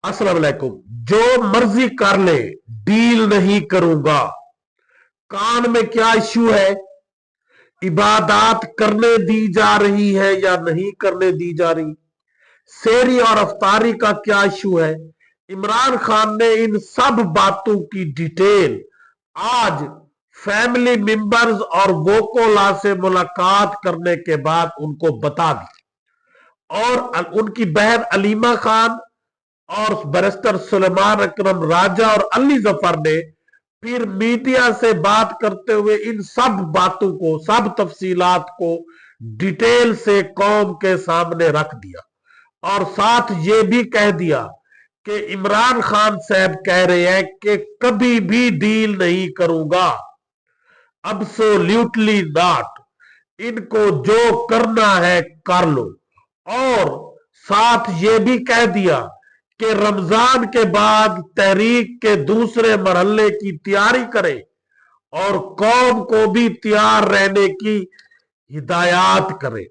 अस्सलाम वालेकुम। जो मर्जी कर ले, डील नहीं करूंगा। कान में क्या इश्यू है? इबादत करने दी जा रही है या नहीं करने दी जा रही? सेरी और अफ्तारी का क्या इश्यू है? इमरान खान ने इन सब बातों की डिटेल आज फैमिली मेंबर्स और वोकोला से मुलाकात करने के बाद उनको बता दी। और उनकी बहन अलीमा खान और बैरिस्टर सुलेमान अकरम राजा और अली जफर ने फिर मीडिया से बात करते हुए इन सब बातों को, सब तफसीलात को डिटेल से कौम के सामने रख दिया और साथ ये भी कह दिया कि इमरान खान साहब कह रहे हैं कि कभी भी डील नहीं करूंगा, अब्सोल्युटली नॉट। इनको जो करना है कर लो। और साथ ये भी कह दिया कि रमजान के बाद तहरीक के दूसरे मरहले की तैयारी करें और कौम को भी तैयार रहने की हिदायत करें।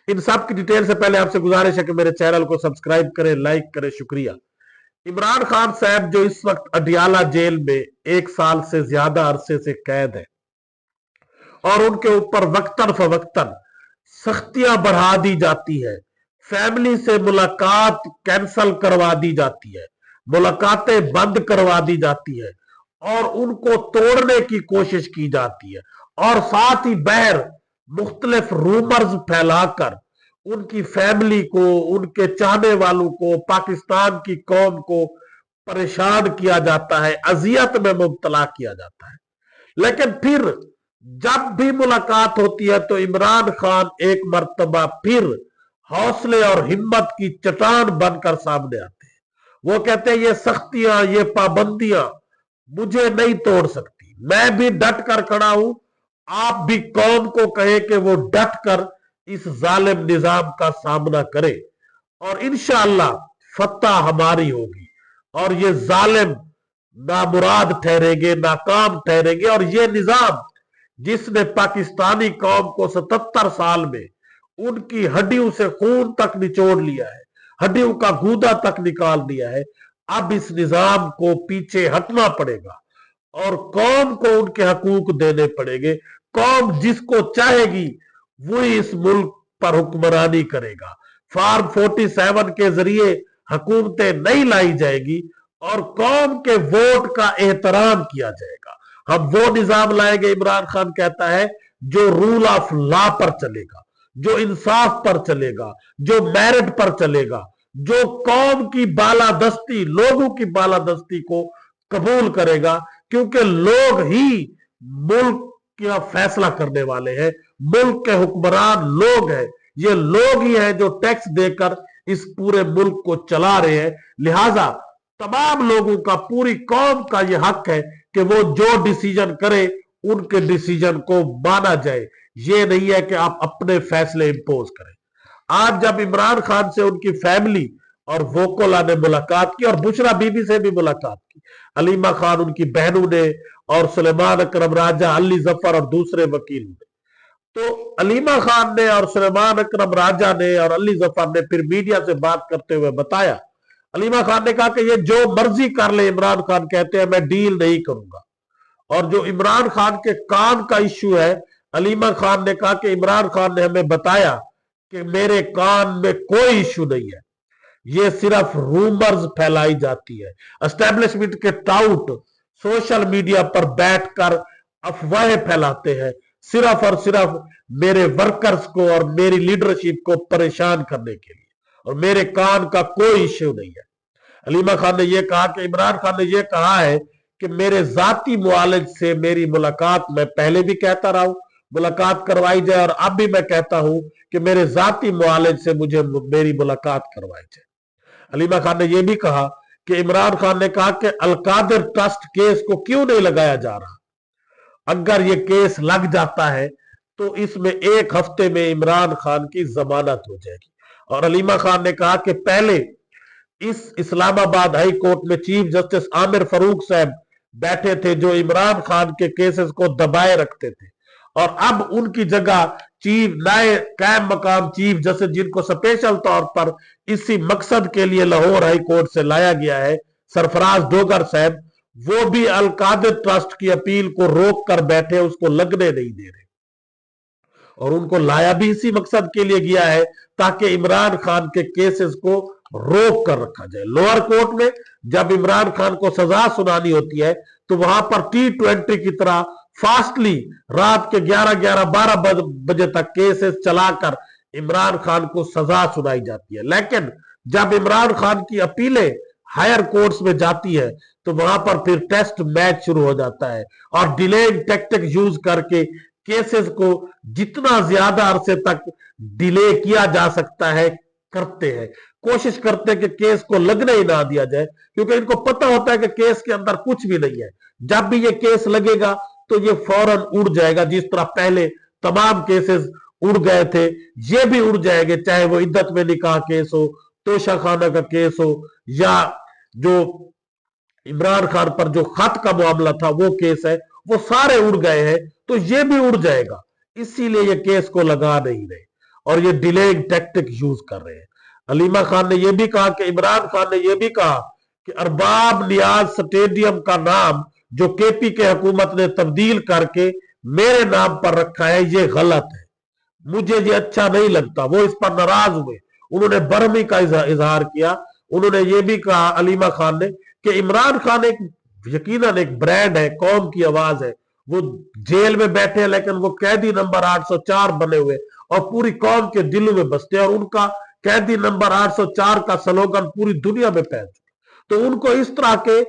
इन सब की डिटेल से पहले आपसे गुजारिश है कि मेरे चैनल को सब्सक्राइब करें, लाइक करें। शुक्रिया। इमरान खान साहब जो इस वक्त अडियाला जेल में 1 साल से ज्यादा अरसे से कैद है और उनके ऊपर वक्तन फवक्तन सख्तियां बढ़ा दी जाती है, फैमिली से मुलाकात कैंसल करवा दी जाती है, मुलाकातें बंद करवा दी जाती है और उनको तोड़ने की कोशिश की जाती है और साथ ही बाहर मुख्तलिफ रूमर्स फैलाकर उनकी फैमिली को, उनके चाहने वालों को, पाकिस्तान की कौम को परेशान किया जाता है, अजियत में मुब्तला किया जाता है। लेकिन फिर जब भी मुलाकात होती है तो इमरान खान एक मर्तबा फिर हौसले और हिम्मत की चट्टान बनकर सामने आते हैं। वो कहते हैं ये सख्तियां, ये पाबंदियां मुझे नहीं तोड़ सकती, मैं भी डट कर खड़ा हूं। आप भी कौम को कहे कि वो डट कर इस जालिम निजाम का सामना करे और इंशाअल्लाह फतह हमारी होगी और ये जालिम नामुराद ठहरेंगे, नाकाम ठहरेंगे। और ये निजाम जिसने पाकिस्तानी कौम को 77 साल में उनकी हड्डियों से खून तक निचोड़ लिया है, हड्डियों का गूदा तक निकाल दिया है, अब इस निजाम को पीछे हटना पड़ेगा और कौम को उनके हकूक देने पड़ेंगे। कौम जिसको चाहेगी वही इस मुल्क पर हुक्मरानी करेगा। फार्म 47 के जरिए हुकूमतें नहीं लाई जाएगी और कौम के वोट का एहतराम किया जाएगा। हम वो निजाम लाएंगे, इमरान खान कहता है, जो रूल ऑफ लॉ पर चलेगा, जो इंसाफ पर चलेगा, जो मेरिट पर चलेगा, जो कौम की बालादस्ती, लोगों की बालादस्ती को कबूल करेगा, क्योंकि लोग ही मुल्क का फैसला करने वाले हैं। मुल्क के हुक्मरान लोग हैं, ये लोग ही हैं जो टैक्स देकर इस पूरे मुल्क को चला रहे हैं। लिहाजा तमाम लोगों का, पूरी कौम का यह हक है कि वो जो डिसीजन करे उनके डिसीजन को माना जाए। ये नहीं है कि आप अपने फैसले इंपोज करें। आज जब इमरान खान से उनकी फैमिली और वोकोला ने मुलाकात की और बुशरा बीबी से भी मुलाकात की, अलीमा खान उनकी बहनों ने और सुलेमान अकरम राजा, अली जफर और दूसरे वकील ने, तो अलीमा खान ने और सुलेमान अकरम राजा ने और अली जफर ने फिर मीडिया से बात करते हुए बताया, अलीमा खान ने कहा कि ये जो मर्जी कर ले, इमरान खान कहते हैं मैं डील नहीं करूंगा। और जो इमरान खान के कान का इश्यू है, अलीमा खान ने कहा कि इमरान खान ने हमें बताया कि मेरे कान में कोई इश्यू नहीं है, ये सिर्फ रूमर्स फैलाई जाती है। एस्टेब्लिशमेंट के टाउट सोशल मीडिया पर बैठकर अफवाहें फैलाते हैं, सिर्फ और सिर्फ मेरे वर्कर्स को और मेरी लीडरशिप को परेशान करने के लिए, और मेरे कान का कोई इश्यू नहीं है। अलीमा खान ने यह कहा कि इमरान खान ने यह कहा है कि मेरे जाती मुआलिज से मेरी मुलाकात, मैं पहले भी कहता रहा हूं मुलाकात करवाई जाए और अब भी मैं कहता हूं कि मेरे जाती मुआलिज से मुझे मेरी मुलाकात करवाई जाए। अलीमा खान ने यह भी कहा कि इमरान खान ने कहा कि अलकादिर ट्रस्ट केस को क्यों नहीं लगाया जा रहा, अगर यह केस लग जाता है तो इसमें 1 हफ्ते में इमरान खान की जमानत हो जाएगी। और अलीमा खान ने कहा कि पहले इस इस्लामाबाद हाई कोर्ट में चीफ जस्टिस आमिर फरूक साहब बैठे थे जो इमरान खान के केसेस को दबाए रखते थे, और अब उनकी जगह चीफ, नए कायम मकाम चीफ जस्टिस, जिनको स्पेशल तौर पर इसी मकसद के लिए लाहौर हाई कोर्ट से लाया गया है, सरफराज डोगर साहब, वो भी अल-कादिर ट्रस्ट की अपील को रोक कर बैठे, उसको लगने नहीं दे रहे। और उनको लाया भी इसी मकसद के लिए गया है ताकि इमरान खान के केसेस को रोक कर रखा जाए। लोअर कोर्ट में जब इमरान खान को सजा सुनानी होती है तो वहां पर T20 की तरह फास्टली रात के 11-12 बजे तक केसेस चलाकर इमरान खान को सजा सुनाई जाती है। लेकिन जब इमरान खान की अपीलें हायर कोर्ट्स में जाती है तो वहां पर फिर टेस्ट मैच शुरू हो जाता है और डिलेइंग टैक्टिक यूज करके केसेस को जितना ज्यादा अरसे तक डिले किया जा सकता है करते हैं, कोशिश करते हैं कि केस को लगने ही ना दिया जाए, क्योंकि इनको पता होता है कि केस के अंदर कुछ भी नहीं है। जब भी ये केस लगेगा तो ये फौरन उड़ जाएगा, जिस तरह पहले तमाम केसेस उड़ गए थे, ये भी उड़ जाएंगे, चाहे वो इद्दत में निकाह केस हो, तोशाखाना का केस हो, या जो इमरान खान पर जो खत का मामला था वो केस है, वो सारे उड़ गए हैं, तो ये भी उड़ जाएगा। इसीलिए ये केस को लगा नहीं रहे और ये डिलेइंग टैक्टिक यूज कर रहे हैं। अलीमा खान ने यह भी कहा कि इमरान खान ने यह भी कहा कि अरबाब नियाज स्टेडियम का नाम जो केपी के हुकूमत ने तब्दील करके मेरे नाम पर रखा है, ये गलत है, मुझे ये अच्छा नहीं लगता। वो इस पर नाराज हुए, उन्होंने बरहमी का इजहार किया। उन्होंने ये भी कहा, अलीमा खान ने, कि इमरान खान एक यकीनन एक ब्रांड है, कौम की आवाज है, वो जेल में बैठे हैं लेकिन वो कैदी नंबर 804 बने हुए और पूरी कौम के दिलों में बसते हैं, और उनका कैदी नंबर 804 का स्लोगन पूरी दुनिया में फैल चुका। तो उनको इस तरह के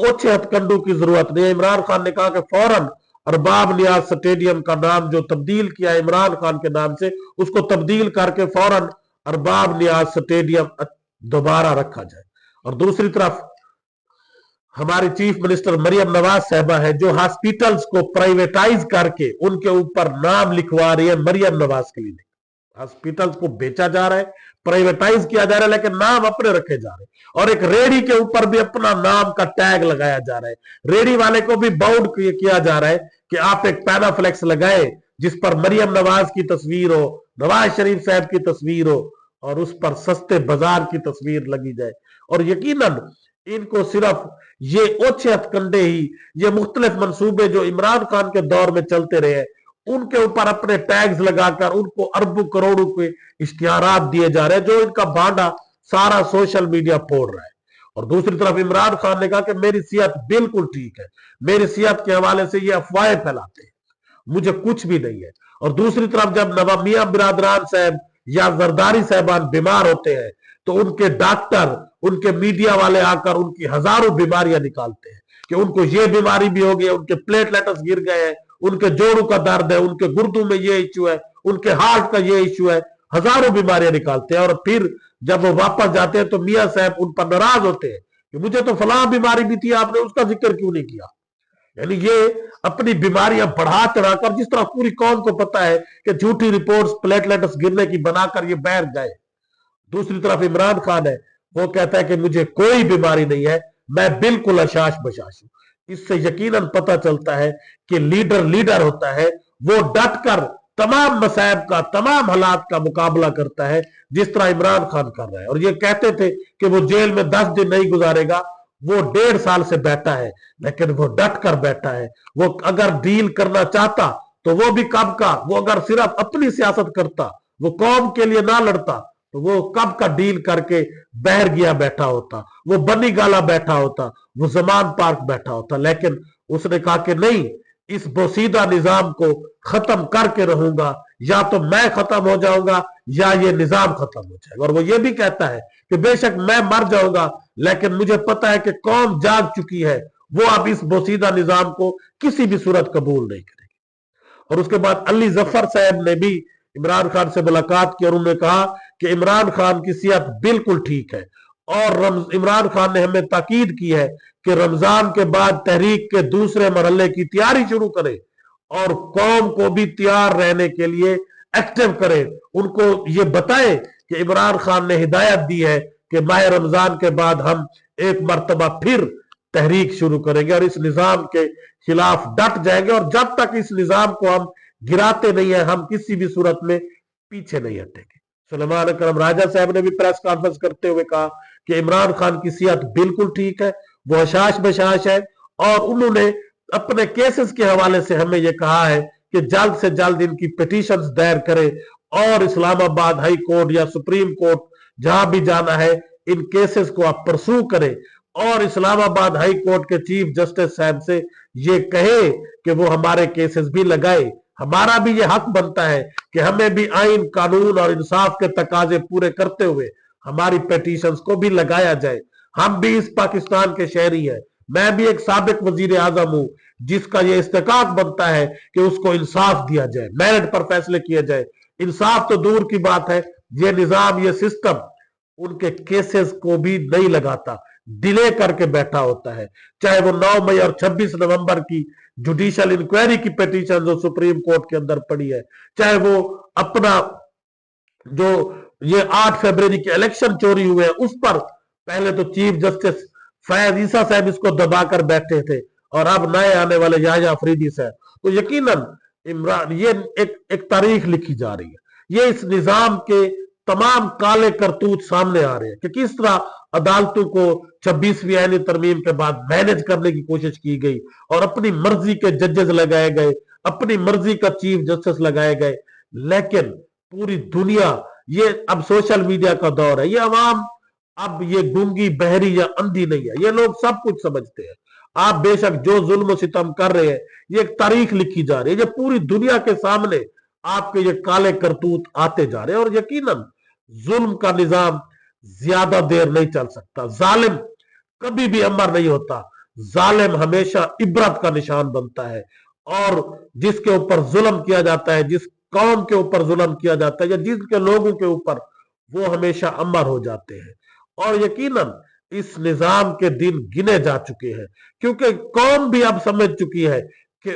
ओछे हथकंडों की जरूरत नहीं है। इमरान खान ने कहा कि फौरन अरबाब नियाज स्टेडियम का नाम जो तब्दील किया इमरान खान के नाम से, उसको तब्दील करके फौरन अरबाब नियाज स्टेडियम दोबारा रखा जाए। और दूसरी तरफ हमारी चीफ मिनिस्टर मरियम नवाज साहबा है, जो हॉस्पिटल्स को प्राइवेटाइज करके उनके ऊपर नाम लिखवा रही है, मरियम नवाज क्लिनिक। हॉस्पिटल्स को बेचा जा रहा है, प्राइवेटाइज किया जा रहा है, लेकिन नाम अपने रखे जा रहे हैं। और एक रेडी के ऊपर भी अपना नाम का टैग लगाया जा रहा है, रेडी वाले को भी बाउंड किया जा रहा है कि आप एक पैनाफ्लेक्स लगाए जिस पर मरियम नवाज की तस्वीर हो, नवाज शरीफ साहब की तस्वीर हो, और उस पर सस्ते बाजार की तस्वीर लगी जाए। और यकीनन इनको सिर्फ ये ओछे हथकंडे ही, ये मुख्तलिफ मंसूबे जो इमरान खान के दौर में चलते रहे, उनके ऊपर अपने टैग्स लगाकर उनको अरबों करोड़ों के इश्तिहारात दिए जा रहे हैं, जो इनका भांडा सारा सोशल मीडिया फोड़ रहा है। और दूसरी तरफ इमरान खान ने कहा कि मेरी सेहत बिल्कुल ठीक है, मेरी सेहत के हवाले से ये अफवाहें फैलाते हैं, मुझे कुछ भी नहीं है। और दूसरी तरफ जब नवाब मियां बिरादरान साहब या जरदारी साहबान बीमार होते हैं तो उनके डॉक्टर, उनके मीडिया वाले आकर उनकी हजारों बीमारियां निकालते हैं कि उनको ये बीमारी भी हो गई है, उनके प्लेटलेट्स गिर गए हैं, उनके जोड़ों का दर्द है, उनके गुर्दों में ये इश्यू है, उनके हार्ट का ये इश्यू है, हजारों बीमारियां निकालते हैं। और फिर जब वो वापस जाते हैं तो मियां साहब उन पर नाराज होते हैं कि मुझे तो फलां बीमारी भी थी, आपने उसका जिक्र क्यों नहीं किया। यानी ये अपनी बीमारियां बढ़ा चढ़ाकर, जिस तरह पूरी कौम को पता है कि झूठी रिपोर्ट्स प्लेटलेट्स गिरने की बनाकर ये बैठ गए। दूसरी तरफ इमरान खान है, वो कहता है कि मुझे कोई बीमारी नहीं है, मैं बिल्कुल अशाश बशाश हूं। इससे यकीनन पता चलता है कि लीडर होता है, वो डट कर तमाम मसायब का, तमाम हालात का मुकाबला करता है, जिस तरह इमरान खान कर रहा है। और ये कहते थे कि वो जेल में 10 दिन नहीं गुजारेगा, वो 1.5 साल से बैठा है, लेकिन वो डट कर बैठा है। वो अगर डील करना चाहता तो वो भी कब का, वो अगर सिर्फ अपनी सियासत करता, वो कौम के लिए ना लड़ता, तो वो कब का डील करके बहर गया बैठा होता, वो बनी गाला बैठा होता, वो जमान पार्क बैठा होता। लेकिन उसने कहा कि नहीं, इस बोसीदा निजाम को खत्म करके रहूंगा, या तो मैं खत्म हो जाऊंगा या ये निजाम खत्म हो जाएगा। और वो ये भी कहता है कि बेशक मैं मर जाऊंगा, लेकिन मुझे पता है कि कौम जाग चुकी है, वो अब इस बोसीदा निजाम को किसी भी सूरत कबूल नहीं करेगी। और उसके बाद अली जफर साहब ने भी इमरान खान से मुलाकात की और उन्होंने कहा कि इमरान खान की सेहत बिल्कुल ठीक है, और इमरान खान ने हमें ताकीद की है कि रमजान के बाद तहरीक के दूसरे मरहले की तैयारी शुरू करे और कौम को भी तैयार रहने के लिए एक्टिव करे। उनको ये बताए कि इमरान खान ने हिदायत दी है कि माह रमजान के बाद हम एक मरतबा फिर तहरीक शुरू करेंगे और इस निजाम के खिलाफ डट जाएंगे, और जब तक इस निजाम को हम गिराते नहीं है, हम किसी भी सूरत में पीछे नहीं हटेंगे। सुलेमान अकरम राजा साहब ने भी प्रेस कॉन्फ्रेंस करते हुए कहा कि इमरान खान की सेहत बिल्कुल ठीक है, वो हशाश बशाश है, और उन्होंने अपने केसेस के हवाले से हमें यह कहा है कि जल्द से जल्द इनकी पिटीशंस दायर करें और इस्लामाबाद हाई कोर्ट या सुप्रीम कोर्ट जहां भी जाना है इन केसेस को आप परसू करें, और इस्लामाबाद हाई कोर्ट के चीफ जस्टिस साहब से ये कहे कि वो हमारे केसेस भी लगाए। हमारा भी ये हक बनता है कि हमें भी आइन कानून और इंसाफ के तकाजे पूरे करते हुए हमारी पिटीशंस को भी लगाया जाए। हम भी इस पाकिस्तान के शहरी हैं, मैं भी एक साबिक वजीर आजम हूं जिसका ये इस्तेकाक बनता है कि उसको इंसाफ दिया जाए, मेरिट पर फैसले किए जाए। इंसाफ तो दूर की बात है, ये निजाम ये सिस्टम उनके केसेस को भी नहीं लगाता, डिले करके बैठा होता है। चाहे वो 9 मई और 26 नवंबर की जुडिशियल इंक्वायरी की पिटीशन जो सुप्रीम कोर्ट के अंदर पड़ी है, चाहे वो अपना जो ये 8 फरवरी के इलेक्शन चोरी हुए उस पर पहले तो चीफ जस्टिस फैज ईसा साहब इसको दबाकर बैठे थे, और अब नए आने वाले याह्या अफरीदी साहब। तो यकीनन इमरान ये एक तारीख लिखी जा रही है, ये इस निजाम के तमाम काले करतूत सामने आ रहे हैं कि किस तरह अदालतों को 26वीं आईनी तरमीम के बाद मैनेज करने की कोशिश की गई और अपनी मर्जी के जजेस लगाए गए, अपनी मर्जी का चीफ जस्टिस लगाए गए। लेकिन पूरी दुनिया, ये अब सोशल मीडिया का दौर है, ये अवाम अब ये गूंगी बहरी या अंधी नहीं है, ये लोग सब कुछ समझते हैं। आप बेशक जो जुल्म सितम कर रहे हैं, ये एक तारीख लिखी जा रही है, ये पूरी दुनिया के सामने आपके ये काले करतूत आते जा रहे हैं, और यकीनन जुल्म का निजाम ज्यादा देर नहीं चल सकता। जालिम कभी भी अमर नहीं होता, जालिम हमेशा इबरत का निशान बनता है, और जिसके ऊपर जुल्म किया जाता है, जिस कौम के ऊपर जुल्म किया जाता है या जिसके लोगों के ऊपर, वो हमेशा अमर हो जाते हैं। और यकीनन इस निजाम के दिन गिने जा चुके हैं, क्योंकि कौम भी अब समझ चुकी है कि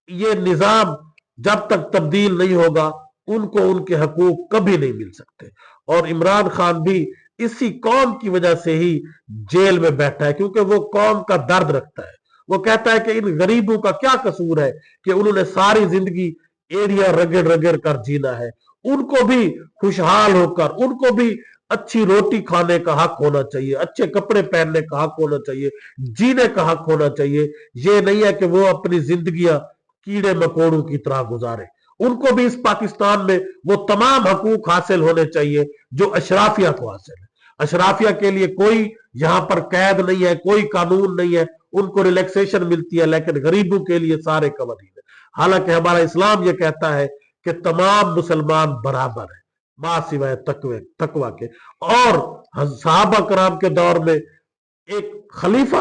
ये निजाम जब तक तब्दील नहीं होगा उनको उनके हकूक कभी नहीं मिल सकते। और इमरान खान भी इसी कौम की वजह से ही जेल में बैठा है, क्योंकि वो कौम का दर्द रखता है। वो कहता है कि इन गरीबों का क्या कसूर है कि उन्होंने सारी जिंदगी एरिया रगड़ रगड़ कर जीना है, उनको भी खुशहाल होकर, उनको भी अच्छी रोटी खाने का हक होना चाहिए, अच्छे कपड़े पहनने का हक होना चाहिए, जीने का हक होना चाहिए। ये नहीं है कि वो अपनी जिंदगियां कीड़े मकोड़ों की तरह गुजारे। उनको भी इस पाकिस्तान में वो तमाम हकूक हासिल होने चाहिए जो अशराफिया को हासिल है। अशराफिया के लिए कोई यहां पर कैद नहीं है, कोई कानून नहीं है, उनको रिलैक्सेशन मिलती है, लेकिन गरीबों के लिए सारे कवानीन है। हालांकि हमारा इस्लाम ये कहता है कि तमाम मुसलमान बराबर है मां सिवाय तकवा के। और सहाबा कराम के दौर में एक खलीफा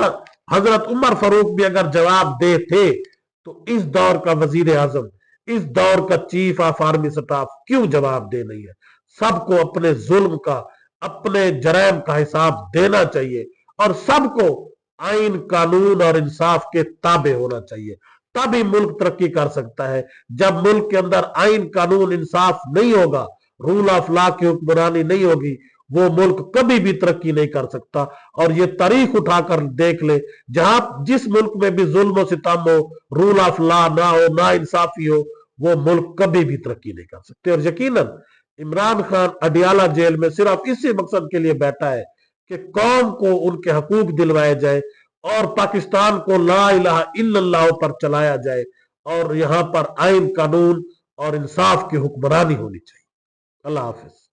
हजरत उमर फारूक भी अगर जवाब दे थे, तो इस दौर का वजीर आजम, इस दौर का चीफ ऑफ आर्मी स्टाफ क्यों जवाब दे नहीं है। सबको अपने जुल्म का, अपने जराइम का हिसाब देना चाहिए, और सबको आइन कानून और इंसाफ के ताबे होना चाहिए, तभी मुल्क तरक्की कर सकता है। जब मुल्क के अंदर आइन कानून इंसाफ नहीं होगा, रूल ऑफ लॉ की हुक्मरानी नहीं होगी, वो मुल्क कभी भी तरक्की नहीं कर सकता। और ये तारीख उठाकर देख ले, जहां जिस मुल्क में भी जुल्म सितम हो, रूल ऑफ लॉ ना हो, ना इंसाफी हो, वो मुल्क कभी भी तरक्की नहीं कर सकते। और यकीनन इमरान खान अडियाला जेल में सिर्फ इसी मकसद के लिए बैठा है कि कौम को उनके हकूक दिलवाए जाए और पाकिस्तान को ला इलाहा इल्लल्लाह पर चलाया जाए, और यहां पर आइन कानून और इंसाफ की हुक्मरानी होनी चाहिए। अल्लाह हाफिज।